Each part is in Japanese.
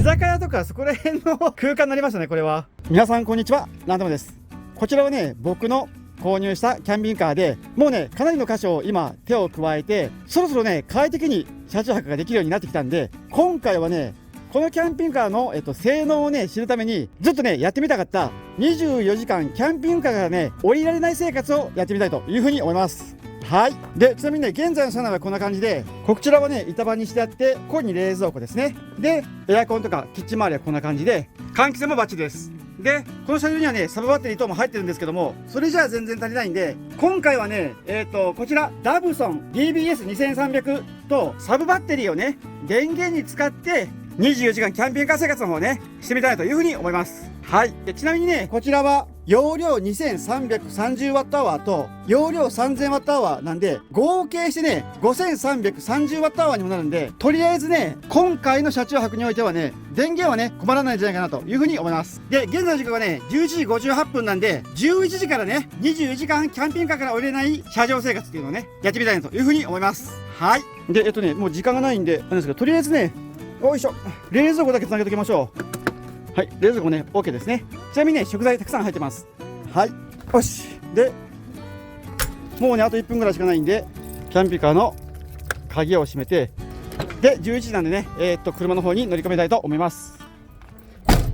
酒屋とかそこら辺の空間になりましたね、これは。皆さんこんにちは、なんでもです。こちらはね、僕の購入したキャンピングカーで、もうね、かなりの箇所を今手を加えて、そろそろね、快適に車中泊ができるようになってきたんで、今回はね、このキャンピングカーの、性能をね、知るために、ずっとね、やってみたかった24時間キャンピングカーからね、降りられない生活をやってみたいというふうに思います。はい。で、ちなみにね、現在の車内はこんな感じで、こちらはね、板場にしてあって、ここに冷蔵庫ですね。で、エアコンとかキッチン周りはこんな感じで、換気扇もバッチリです。で、この車両にはね、サブバッテリー等も入ってるんですけども、それじゃあ全然足りないんで、今回はね、こちら、ダブソン DBS2300 とサブバッテリーをね、電源に使って、24時間キャンピングカー生活の方をね、してみたいというふうに思います。はい。でちなみにね、こちらは、容量 2330Wh と、容量 3000Wh なんで、合計してね、5330Wh にもなるんで、とりあえずね、今回の車中泊においてはね、電源はね、困らないんじゃないかなというふうに思います。で、現在の時間がね、11時58分なんで、11時からね、24時間キャンピングカーから降りれない車上生活っていうのをね、やってみたいなというふうに思います。はい。で、もう時間がないんで、なんですけど、とりあえずね、よいしょ、冷蔵庫だけつなげておきましょう。はい、冷蔵庫ね、OK ですね。ちなみにね、食材たくさん入ってます。はい、よし。で、もうね、あと1分ぐらいしかないんで、キャンピングカーの鍵を閉めて、で、11時なんでね、車の方に乗り込みたいと思います。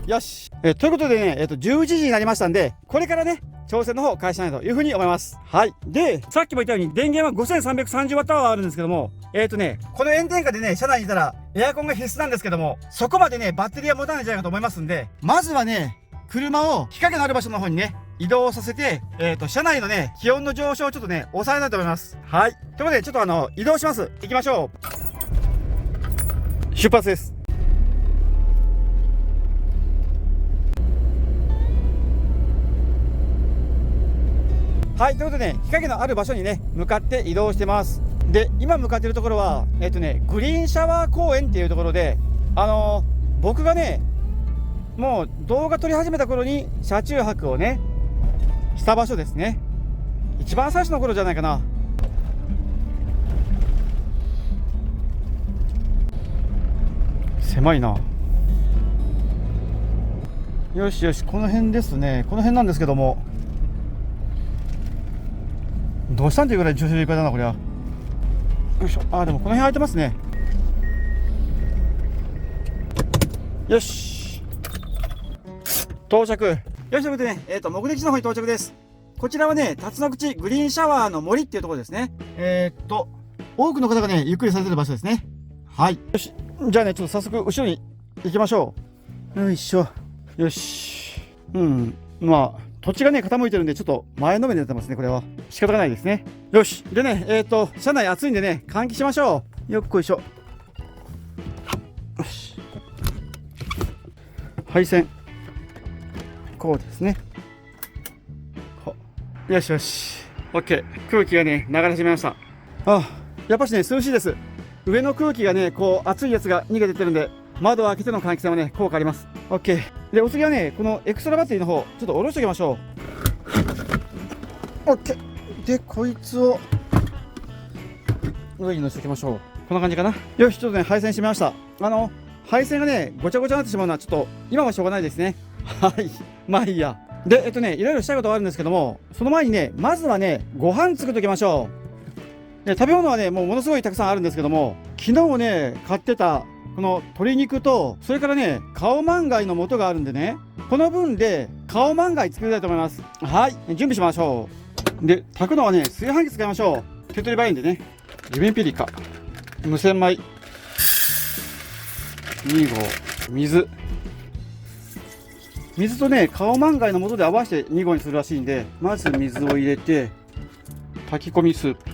よし。ということでね、11時になりましたんで、これからね、挑戦の方を開始したいというふうに思います。はい。で、さっきも言ったように電源は 5330Wh あるんですけども、この炎天下でね、車内にいたらエアコンが必須なんですけども、そこまでね、バッテリーは持たないんじゃないかと思いますんで、まずはね、車を日陰のある場所の方にね、移動させて、車内のね、気温の上昇をちょっとね、抑えたいと思います。はい。ということで、ちょっと移動します。行きましょう。出発です。はい、ということでね、日陰のある場所にね、向かって移動してます。で、今向かっているところは、グリーンシャワー公園っていうところで、僕がね、もう動画撮り始めた頃に車中泊をね、した場所ですね。一番最初の頃じゃないかな。狭いな。よしよし、この辺ですね。この辺なんですけども、どうしたんっていうぐらい駐車場いっぱいだな、これは。よいしょ。あ、でもこの辺空いてますね。よし。到着。よし、ということでね、目的地の方に到着です。こちらはね、辰野口グリーンシャワーの森っていうところですね。多くの方がね、ゆっくりされてる場所ですね。はい。よし。じゃあね、ちょっと早速、後ろに行きましょう。よいしょ。よし。まあ、土地がね、傾いてるんで、ちょっと前のめりになってますね、これは。仕方がないですね。よし。でね、車内暑いんでね、換気しましょう。よっこいしょ。よし。配線。こうですね。よしよし。OK。空気がね、流れ始めました。やっぱしね、涼しいです。上の空気がね、こう、熱いやつが逃げてってるんで、窓を開けての換気扇はね、効果あります。OK。で、お次はね、このエクストラバッテリーの方、ちょっと下ろしておきましょう。OK。で、こいつを、上に乗せておきましょう。こんな感じかな。よし、ちょっとね、配線閉めました。配線がね、ごちゃごちゃになってしまうのは、ちょっと、今はしょうがないですね。はい。まあいいや。で、いろいろしたいことがあるんですけども、その前にね、まずはね、ご飯作っておきましょう。で、食べ物はね、もうものすごいたくさんあるんですけども、昨日ね、買ってた、この鶏肉と、それからね、カオマンガイの素があるんでね、この分でカオマンガイ作りたいと思います。はい、準備しましょう。で、炊くのはね、炊飯器使いましょう。手っ取り早いんでね、ゆめぴりか、無洗米、2合、水とね、カオマンガイの素で合わせて2合にするらしいんで、まず水を入れて、炊き込みスープ。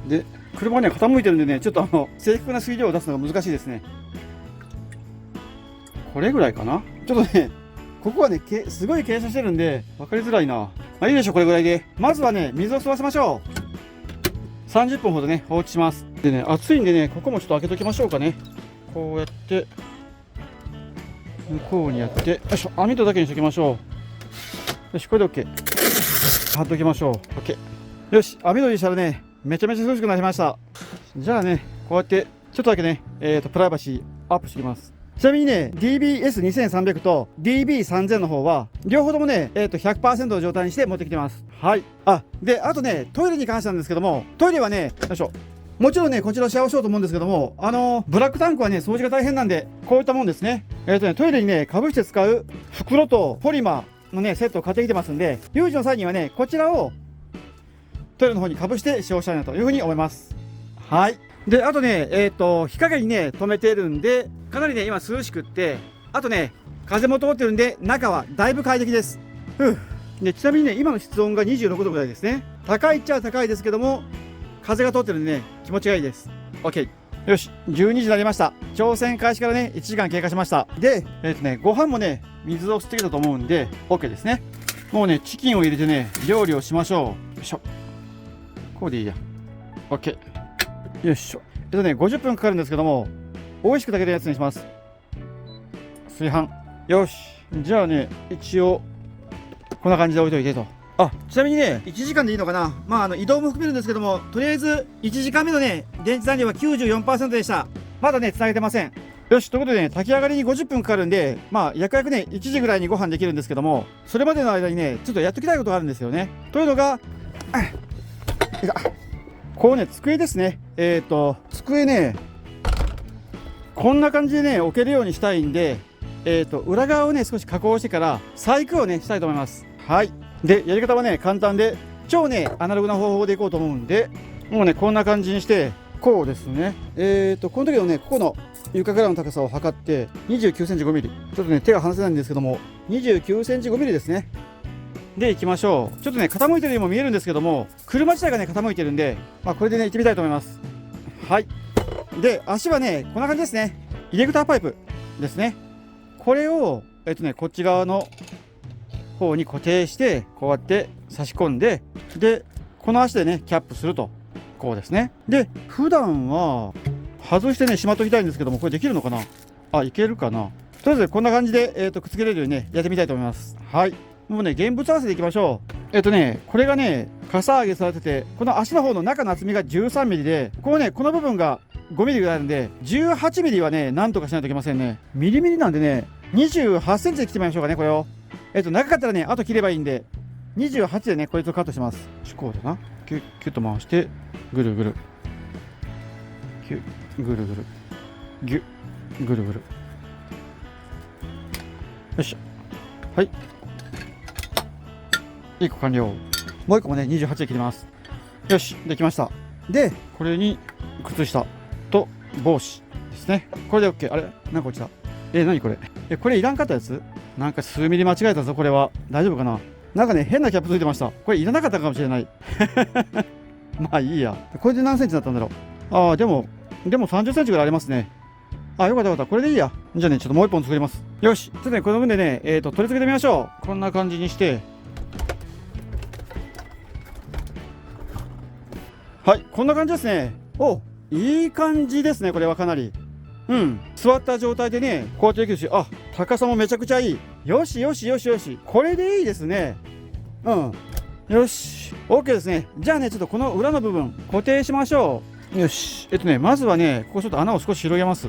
で、車がね、傾いてるんでね、ちょっと正確な水量を出すのが難しいですね。これぐらいかな。ちょっとね、ここはね、すごい傾斜してるんで、分かりづらいな。まあいいでしょ、これぐらいで。まずはね、水を吸わせましょう。30分ほどね、放置します。でね、暑いんでね、ここもちょっと開けときましょうかね。こうやって、向こうにやって、よいしょ、網戸だけにしときましょう。よし、これで OK。貼っときましょう。OK。よし、網戸にしたらね、めちゃめちゃ涼しくなりました。じゃあね、こうやって、ちょっとだけね、プライバシアップしていきます。ちなみにね、DBS2300 と DB3000 の方は、両方ともね、100% の状態にして持ってきてます。はい。あとね、トイレに関してなんですけども、トイレはね、よいしょ。もちろんね、こちらシェアをしようと思うんですけども、ブラックタンクはね、掃除が大変なんで、こういったもんですね。トイレにね、かぶして使う袋とポリマーのね、セットを買ってきてますんで、有事の際にはね、こちらをトイレの方にかぶして使用したいなというふうに思います。はい。で、あとね、日陰にね、止めてるんで、かなりね、今涼しくって、あとね、風も通ってるんで、中はだいぶ快適です。で、ちなみにね、今の室温が26度ぐらいですね。高いっちゃ高いですけども、風が通ってるんでね、気持ちがいいです。OK。よし、12時になりました。挑戦開始からね、1時間経過しました。で、ご飯もね、水を吸ってきたと思うんで、OK ですね。もうね、チキンを入れてね、料理をしましょう。よいしょ。こうでいいや。OK。よいしょ。50分かかるんですけども、美味しく炊けたやつにします。炊飯。よし。じゃあね、一応、こんな感じで置いといてと。ちなみにね、1時間でいいのかな。移動も含めるんですけども、とりあえず、1時間目のね、電池残量は 94% でした。まだね、繋げてません。よし、ということでね、炊き上がりに50分かかるんで、約ね、1時ぐらいにご飯できるんですけども、それまでの間にね、ちょっとやっときたいことがあるんですよね。というのが、こうね、机ですね。机ね、こんな感じでね、置けるようにしたいんで、裏側をね、少し加工してから、細工をね、したいと思います。はい。で、やり方はね、簡単で、超ね、アナログな方法でいこうと思うんで、もうね、こんな感じにして、こうですね。この時のね、ここの床からの高さを測って、29センチ5ミリ。ちょっとね、手が離せないんですけども、29センチ5ミリですね。で、行きましょう。ちょっとね、傾いてるようにも見えるんですけども、車自体がね、傾いてるんで、これでね、行ってみたいと思います。はい。で、足はね、こんな感じですね。イレクターパイプですね。これを、こっち側の方に固定して、こうやって差し込んで、で、この足でね、キャップすると。こうですね。で、普段は、外してね、しまっときたいんですけども、これできるのかな。いけるかな。とりあえず、こんな感じで、くっつけれるようにね、やってみたいと思います。はい。もうね、現物合わせていきましょう。これがね、かさ上げされてて、この足の方の中の厚みが13ミリで、この部分が5ミリぐらいあるんで、18ミリはね、なんとかしないといけませんね。ミリミリなんでね、28センチで切ってみましょうかね、これを。長かったらね、あと切ればいいんで、28でね、こいつをカットします。こうだな。キュッ、キュッと回して、ぐるぐる。キュッ、ぐるぐる。ギュッ、ぐるぐる。よいしょ。はい。1個完了。もう1個もね、28で切ります。よし、できました。で、これに、靴下と帽子ですね。これで OK。あれなんか落ちた。何これ。これいらんかったやつ？なんか数ミリ間違えたぞ、これは。大丈夫かな？なんかね、変なキャップついてました。これいらなかったかもしれない。まあいいや。これで何センチだったんだろう。でも30センチぐらいありますね。よかったよかった。これでいいや。じゃあね、ちょっともう一本作ります。よし。ちょっとね、この分でね、取り付けてみましょう。こんな感じにして。はい、こんな感じですね。いい感じですね、これはかなり。座った状態でね、こうやってできるし、高さもめちゃくちゃいい。よしよしよしよし。これでいいですね。よし。OK ですね。じゃあね、ちょっとこの裏の部分、固定しましょう。よし。まずはね、ここちょっと穴を少し広げます。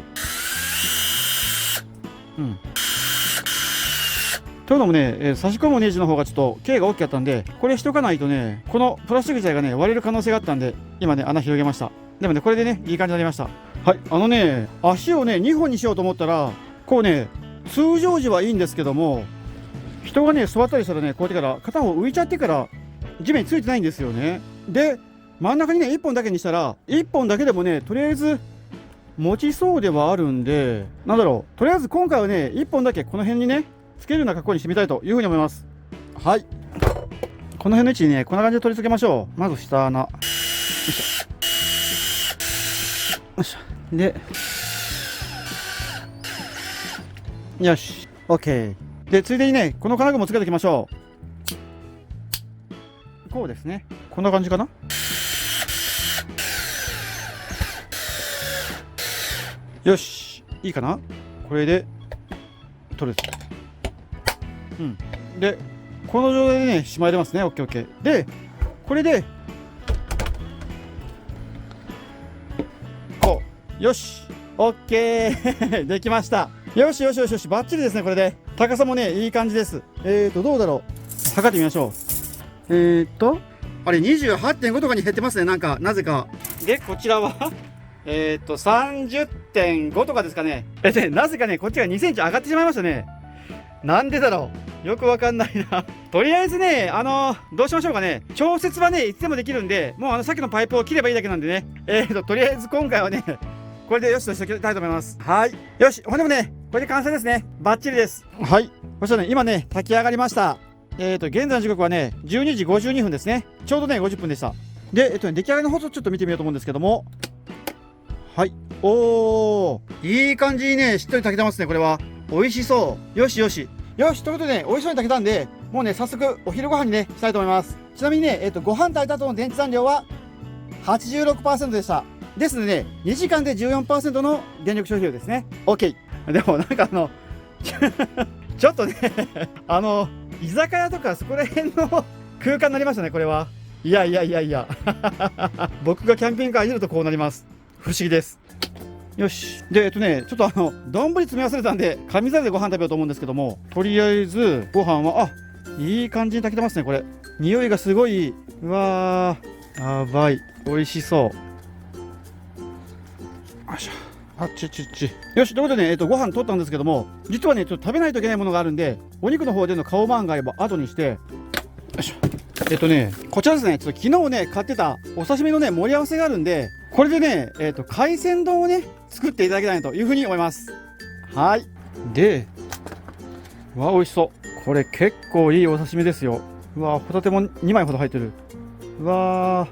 というのもね、差し込むネジの方がちょっと径が大きかったんで、これしとかないとね、このプラスチック自体がね、割れる可能性があったんで、今ね、穴広げました。でもね、これでね、いい感じになりました。はい、足をね、2本にしようと思ったら、こうね、通常時はいいんですけども、人がね、座ったりしたらね、こうやってから片方浮いちゃってから地面についてないんですよね。で、真ん中にね、1本だけにしたら、1本だけでもね、とりあえず持ちそうではあるんで、とりあえず今回はね、1本だけこの辺にね、つけるような格好にしてみたいというふうに思います。はい。この辺の位置にね、こんな感じで取り付けましょう。まず下穴。よいしょ。よいしょ。で、よし。OK。で、ついでにね、この金具もつけておきましょう。こうですね。こんな感じかな。よし。いいかな？これで、取れた。で、この状態でね、しまえてますね。OK、OK。で、これで、こう。よし。オッケーできました。よしよしよしよし、バッチリですね。これで高さもねいい感じです。どうだろう、測ってみましょう。あれ 28.5 とかに減ってますね。なぜかで、こちらは30.5 とかですかね。なぜかねこっちが2センチ上がってしまいましたね。なんでだろう、よくわかんないなとりあえずねどうしましょうかね。調節はねいつでもできるんで、もうさっきのパイプを切ればいいだけなんでね。とりあえず今回はねこれでよしとしておきたいと思います。はい、よし、ほんでもねこれで完成ですね。バッチリです。はい、そしたらね今ね炊き上がりました。現在の時刻はね12時52分ですね。ちょうどね50分でした。で出来上がりの方ちょっと見てみようと思うんですけども、はい、おー、いい感じにねしっとり炊けてますね。これは美味しそう。よしよしよし、ということでね美味しそうに炊けたんで、もうね早速お昼ご飯にねしたいと思います。ちなみにねご飯炊いた後の電池残量は 86% でした。ですのでね2時間で 14% の電力消費量ですね。 OK。 でもちょっとね居酒屋とかそこら辺の空間になりましたね。これはいや僕がキャンピングカーいじるとこうなります。不思議です。よし、でちょっと丼詰め忘れたんで紙皿でご飯食べようと思うんですけども、とりあえずご飯はいい感じに炊けてますね。これ匂いがすごいいい。うわー、やばい、美味しそう。よいしょ、あっちちっち。よし、ということでねご飯取ったんですけども、実はねちょっと食べないといけないものがあるんで、お肉の方でのカオマンガイは後にして、よいしょ、こちらですね、ちょっと昨日ね買ってたお刺身のね盛り合わせがあるんで、これでね海鮮丼をね作っていただきたいというふうに思います。はい、で、うわ美味しそう。これ結構いいお刺身ですよ。うわホタテも2枚ほど入ってる。うわ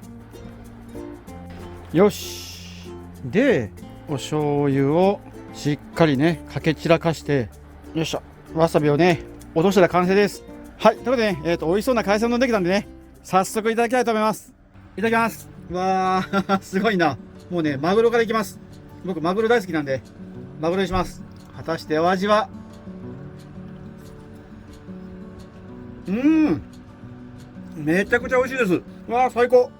よし、でお醤油をしっかりねかけ散らかして、よいしょ、わさびをね落としたら完成です。はい、ということでね美味しそうな海鮮丼できたんでね、早速いただきたいと思います。いただきます。うわーすごいな。もうねマグロからいきます。僕マグロ大好きなんでマグロにします。果たしてお味は。めちゃくちゃ美味しいです。うわー最高。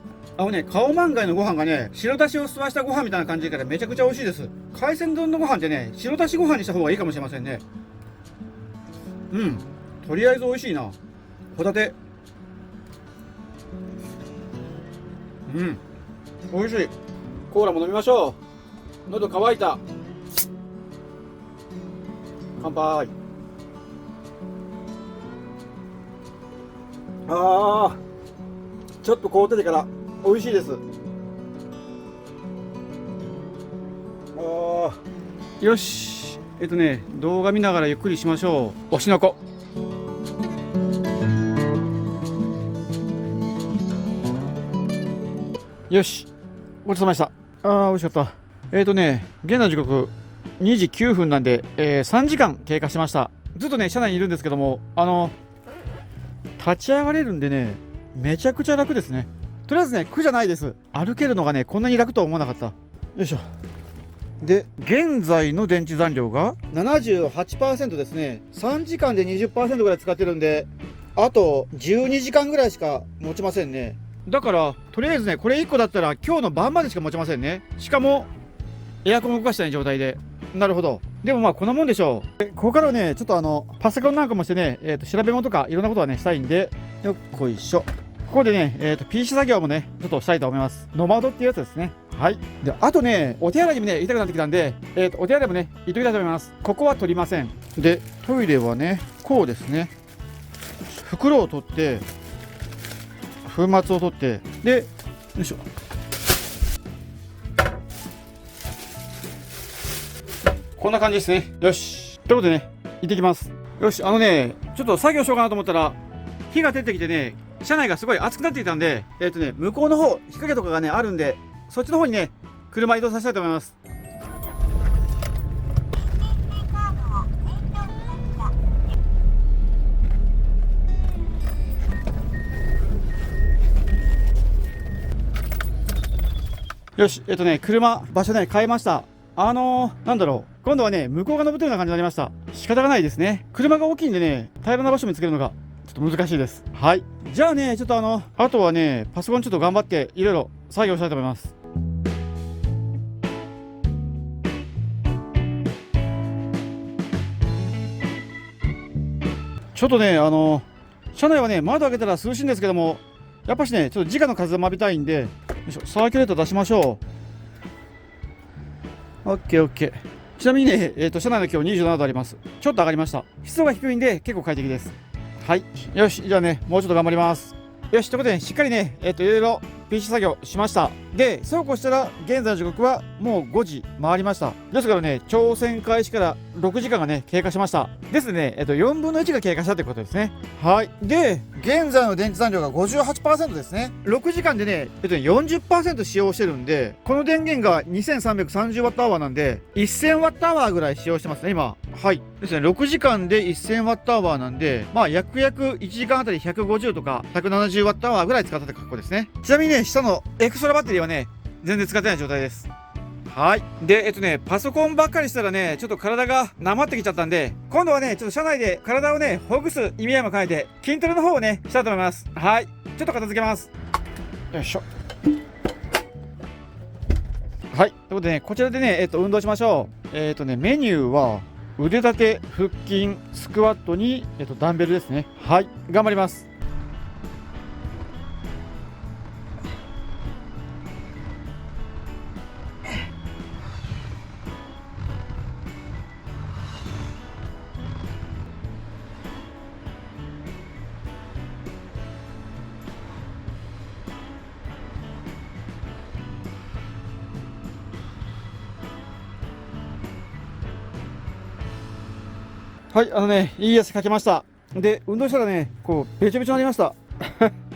カオマンガイのご飯がね白だしを吸わしたご飯みたいな感じからめちゃくちゃ美味しいです。海鮮丼のご飯ってね白だしご飯にした方がいいかもしれませんね。とりあえず美味しいな。ホタテ美味しい。コーラも飲みましょう。喉乾いた。乾杯。ちょっと凍っててから美味しいです。よし、動画見ながらゆっくりしましょう。推しの子。よし、ごちそうさまでした。美味しかった。現在の時刻2時9分なんで、3時間経過しました。ずっとね車内にいるんですけども、立ち上がれるんでねめちゃくちゃ楽ですね。とりあえずね苦じゃないです。歩けるのがねこんなに楽とは思わなかった。よいしょ。で現在の電池残量が 78% ですね。3時間で 20% ぐらい使ってるんで、あと12時間ぐらいしか持ちませんね。だからとりあえずねこれ1個だったら今日の晩までしか持ちませんね。しかもエアコンを動かしてない状態で。なるほど。でもまあこんなもんでしょう。ここからはねちょっとパソコンなんかもしてね、調べ物とかいろんなことはねしたいんで、よっこいしょ。ここでね、PC 作業もねちょっとしたいと思います。ノマドっていうやつですね。はい。であとねお手洗いにもね行きたくなってきたんで、お手洗いもね行ってみたいと思います。ここは取りません。でトイレはねこうですね。袋を取って粉末を取って、でよいしょ。こんな感じですね。よし。ということでね、行ってきます。よし、ちょっと作業しようかなと思ったら、火が出てきてね、車内がすごい暑くなってきたんで、向こうの方、日陰とかがね、あるんで、そっちの方にね、車移動させたいと思います。よし、車、場所ね、変えました。なんだろう。今度はね、向こうが登ってるような感じになりました。仕方がないですね。車が大きいんでね、平らな場所見つけるのがちょっと難しいです。はい。じゃあね、ちょっとあとはね、パソコンちょっと頑張っていろいろ作業したいと思います。ちょっとね、車内はね、窓開けたら涼しいんですけども、やっぱしね、ちょっと直の風を浴びたいんで、よいしょ、サーキュレーター出しましょう。OK。ちなみにね、車内の気温27度あります。ちょっと上がりました。湿度が低いんで、結構快適です。はい。よし、じゃあね、もうちょっと頑張ります。よし、ということで、しっかりね、いろいろ PC 作業しました。で、そうこうしたら、現在の時刻はもう5時回りました。ですからね、挑戦開始から6時間がね、経過しました。ですね、4分の1が経過したということですね。はい。で、現在の電池残量が 58% ですね。6時間でね、40% 使用してるんで、この電源が 2330Wh なんで、1000Wh ぐらい使用してますね、今。はい。ですね、6時間で 1000Wh なんで、まあ、約1時間あたり150とか 170Wh ぐらい使ったって格好ですね。ちなみにね、下のエクストラバッテリーはね、全然使ってない状態です。はい。で、パソコンばっかりしたらね、ちょっと体がなまってきちゃったんで、今度はね、ちょっと車内で体をね、ほぐす意味合いも変えて、筋トレの方をね、したいと思います。はい。ちょっと片付けます。よいしょ。はい。ということでね、こちらでね、運動しましょう。メニューは、腕立て、腹筋、スクワットに、ダンベルですね。はい。頑張ります。はい、いい汗かけました。で、運動したらね、こう、べちょべちょになりました。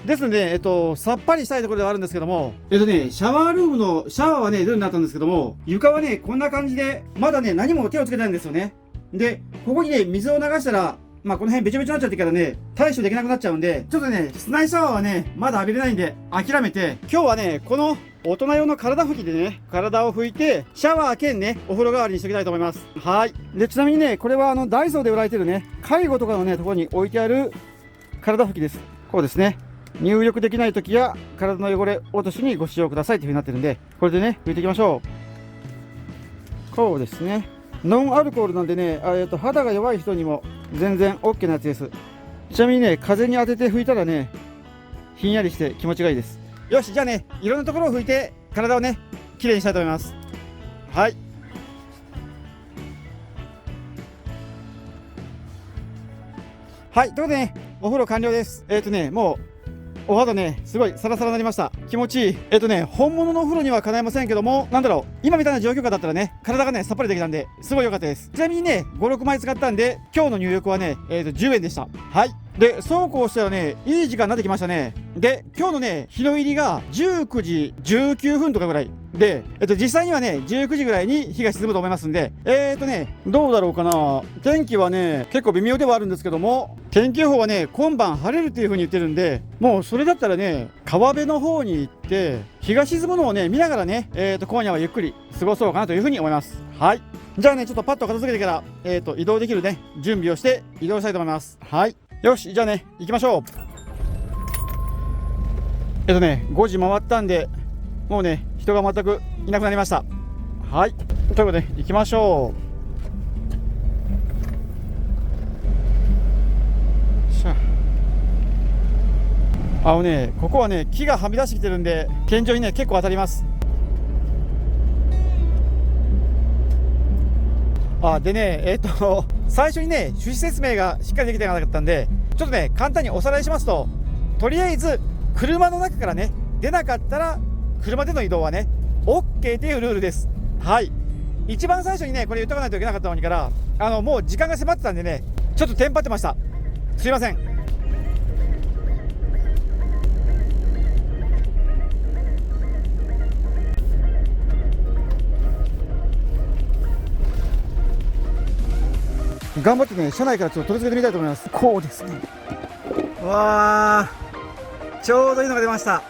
ですので、さっぱりしたいところではあるんですけども、シャワールームのシャワーはね、ルーになったんですけども、床はね、こんな感じで、まだね、何も手をつけてないんですよね。で、ここにね、水を流したら、まあ、この辺べちょべちょになっちゃってからね、対処できなくなっちゃうんで、ちょっとね、室内シャワーはね、まだ浴びれないんで、諦めて、今日はね、この、大人用の体拭きでね、体を拭いて、シャワー兼ね、お風呂代わりにしておきたいと思います。はい。で、ちなみにね、これはダイソーで売られてるね、介護とかのね、ところに置いてある体拭きです。こうですね。入浴できない時や、体の汚れ落としにご使用くださいというふうになってるんで、これでね、拭いていきましょう。こうですね。ノンアルコールなんでね、肌が弱い人にも全然 OK なやつです。ちなみにね、風に当てて拭いたらね、ひんやりして気持ちがいいです。よし、じゃあね、いろんなところを拭いて、体をね、きれいにしたいと思います。はい。はい、ということでね、お風呂完了です。もう、お肌ね、すごいサラサラになりました。気持ちいい。本物のお風呂にはかないませんけども、なんだろう、今みたいな状況下だったらね、体がね、さっぱりできたんで、すごい良かったです。ちなみにね、5、6枚使ったんで、今日の入浴はね、10円でした。はい。で、そうこうしたらね、いい時間になってきましたね。で、今日のね、日の入りが19時19分とかぐらい。で、実際にはね、19時ぐらいに日が沈むと思いますんで、どうだろうかな。天気はね、結構微妙ではあるんですけども、天気予報はね、今晩晴れるっていう風に言ってるんで、もうそれだったらね、川辺の方に行って、日が沈むのをね、見ながらね、今夜はゆっくり過ごそうかなという風に思います。はい。じゃあね、ちょっとパッと片付けてから、移動できるね、準備をして移動したいと思います。はい。よし、じゃあね、行きましょう。5時回ったんで、もうね、人が全くいなくなりました。はい。ということで、行きましょう。しゃここはね、木がはみ出してきてるんで、天井にね、結構当たります。でね、最初にね、趣旨説明がしっかりできてなかったんで、ちょっとね、簡単におさらいしますと、とりあえず、車の中からね、出なかったら、車での移動はね、OK っていうルールです。はい。一番最初にね、これ言っとかないといけなかったのにから、もう時間が迫ってたんでね、ちょっとテンパってました。すいません。頑張ってね、車内からちょっと取り付けてみたいと思います。こうですね。わー、ちょうどいいのが出ました。